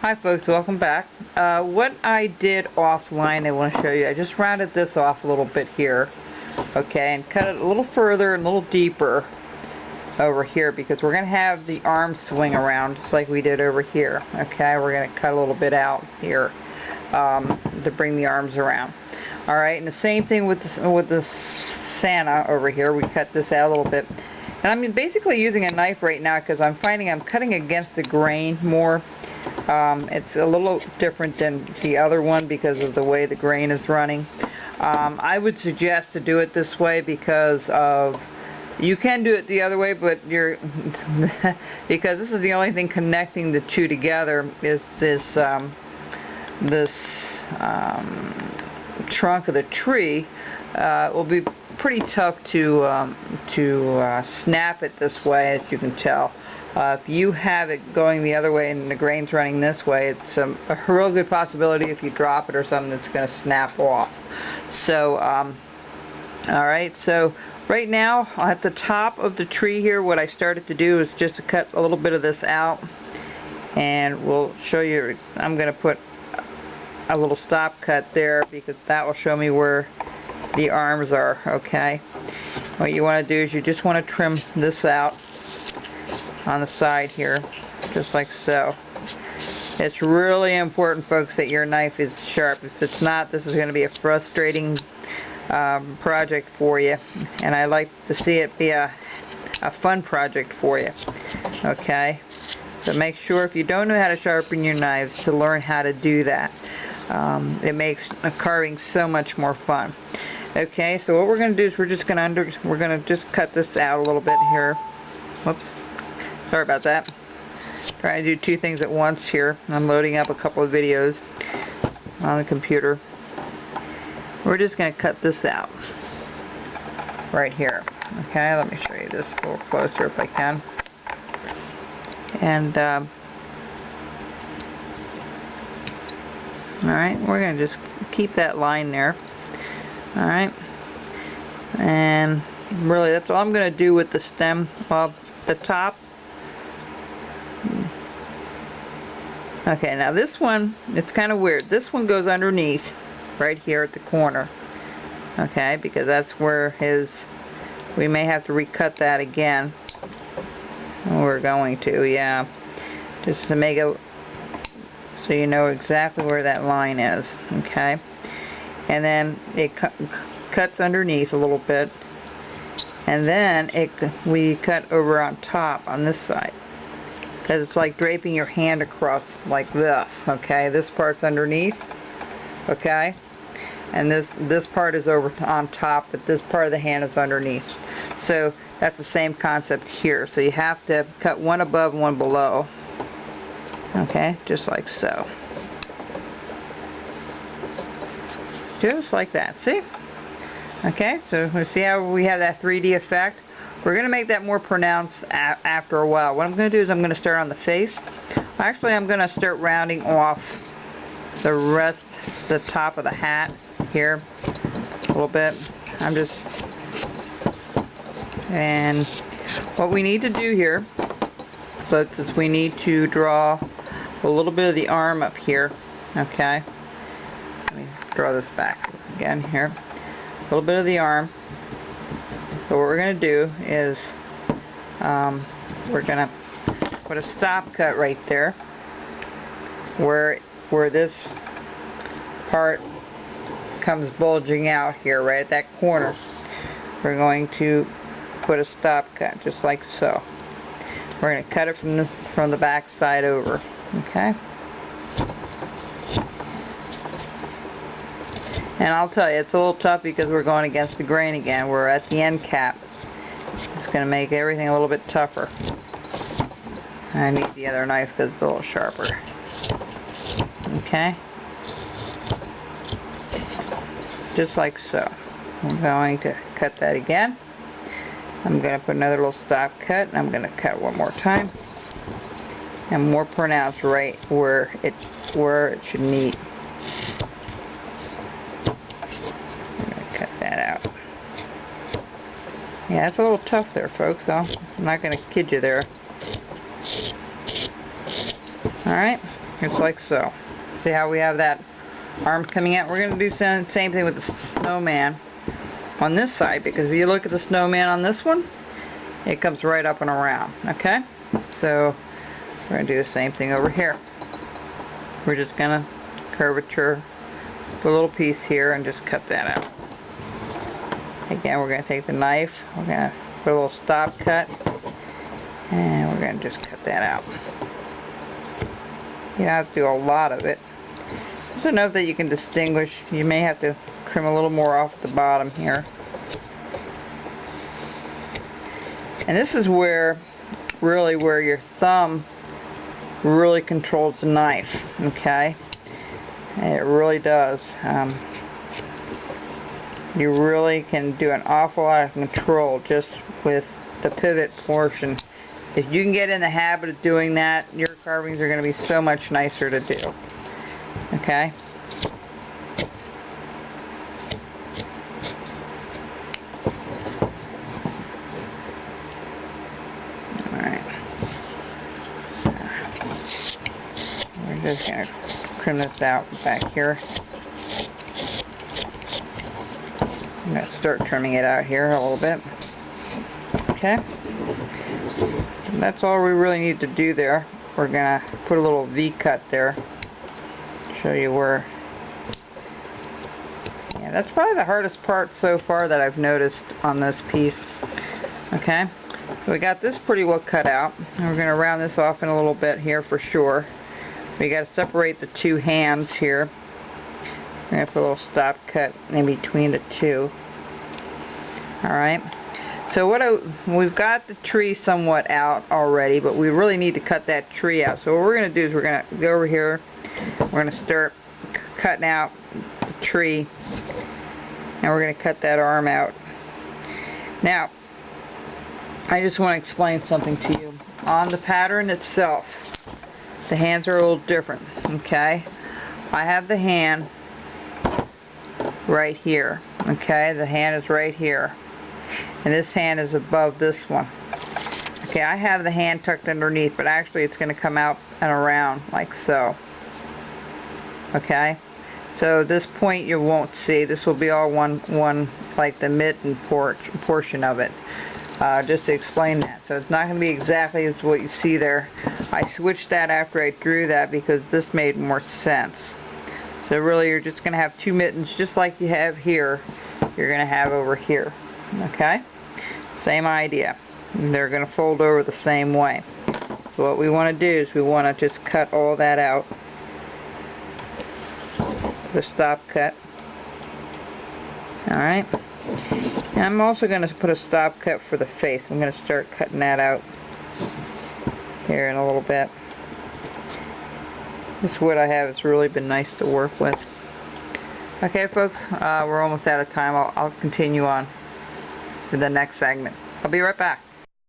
Hi folks, welcome back. What I did offline I want to show you, I just rounded this off a little bit here, okay, and cut it a little further and a little deeper over here because we're going to have the arm swing around just like we did over here, okay. We're going to cut a little bit out here to bring the arms around. Alright, and the same thing with this Santa over here. We cut this out a little bit. And I'm basically using a knife right now because I'm finding I'm cutting against the grain more. It's a little different than the other one because of the way the grain is running. I would suggest to do it this way because you can do it the other way, but because this is the only thing connecting the two together is this trunk of the tree. Will be pretty tough to snap it this way, as you can tell. If you have it going the other way and the grain's running this way, it's a real good possibility if you drop it or something that's going to snap off. So, alright, so right now at the top of the tree here, what I started to do is just to cut a little bit of this out, and we'll show you. I'm going to put a little stop cut there because that will show me where the arms are, okay. What you want to do is you just want to trim this out on the side here, just like so. It's really important, folks, that your knife is sharp. If it's not, this is going to be a frustrating project for you, and I like to see it be a fun project for you, okay. So make sure, if you don't know how to sharpen your knives, to learn how to do that. It makes carving so much more fun. Okay, so what we're going to do is we're going to just cut this out a little bit here. Whoops. Sorry about that. Trying to do two things at once here. I'm loading up a couple of videos on the computer. We're just going to cut this out right here. Okay, let me show you this a little closer if I can. And alright, we're going to just keep that line there. Alright, and really that's all I'm going to do with the stem of the top. Okay, now this one, it's kind of weird. This one goes underneath right here at the corner, okay, because that's where we may have to recut that again. We're going to, yeah, just to make it so you know exactly where that line is, okay. And then it cuts underneath a little bit, and then we cut over on top on this side, because it's like draping your hand across like this, okay. This part's underneath, okay, and this part is over on top, but this part of the hand is underneath. So that's the same concept here. So you have to cut one above and one below, okay, just like so. Just like that, see? Okay, so we see how we have that 3D effect. We're going to make that more pronounced after a while. What I'm going to do is I'm going to start on the face. Actually, I'm going to start rounding off the top of the hat here a little bit. And what we need to do here, folks, is we need to draw a little bit of the arm up here, okay? Let me draw this back again here. A little bit of the arm. So what we're going to do is we're going to put a stop cut right there where this part comes bulging out here, right at that corner. We're going to put a stop cut just like so. We're going to cut it from the back side over, okay? And I'll tell you, it's a little tough because we're going against the grain again. We're at the end cap. It's going to make everything a little bit tougher. I need the other knife because it's a little sharper. Okay? Just like so. I'm going to cut that again. I'm going to put another little stop cut, and I'm going to cut one more time. And more pronounced right where it should meet. Yeah, it's a little tough there, folks, though. I'm not going to kid you there. Alright, just like so. See how we have that arm coming out? We're going to do the same thing with the snowman on this side, because if you look at the snowman on this one, it comes right up and around, okay? So we're going to do the same thing over here. We're just going to curvature the little piece here and just cut that out. Again, we're going to take the knife, we're going to put a little stop cut, and we're going to just cut that out. You don't have to do a lot of it. Just enough that you can distinguish. You may have to trim a little more off the bottom here. And this is where, really where your thumb really controls the knife, okay? And it really does. You really can do an awful lot of control just with the pivot portion. If you can get in the habit of doing that, your carvings are going to be so much nicer to do. Okay? Alright. We're just going to trim this out back here. I'm going to start trimming it out here a little bit. Okay? And that's all we really need to do there. We're going to put a little V-cut there. Show you where. Yeah, that's probably the hardest part so far that I've noticed on this piece. Okay? So we got this pretty well cut out. And we're going to round this off in a little bit here for sure. We got to separate the two hands here. We're going to put a little stop cut in between the two. Alright, so we've got the tree somewhat out already, but we really need to cut that tree out. So what we're going to do is we're going to go over here, we're going to start cutting out the tree, and we're going to cut that arm out. Now, I just want to explain something to you. On the pattern itself, the hands are a little different, okay? I have the hand right here, okay? The hand is right here. And this hand is above this one. Okay, I have the hand tucked underneath, but actually it's going to come out and around like so. Okay? So this point you won't see. This will be all one like the mitten portion of it. Just to explain that. So it's not going to be exactly as what you see there. I switched that after I drew that because this made more sense. So really you're just going to have two mittens just like you have here. You're going to have over here. Okay? Same idea. And they're going to fold over the same way. So what we want to do is we want to just cut all that out. The stop cut. Alright? And I'm also going to put a stop cut for the face. I'm going to start cutting that out here in a little bit. This wood I have has really been nice to work with. Okay folks, we're almost out of time. I'll continue on to the next segment. I'll be right back.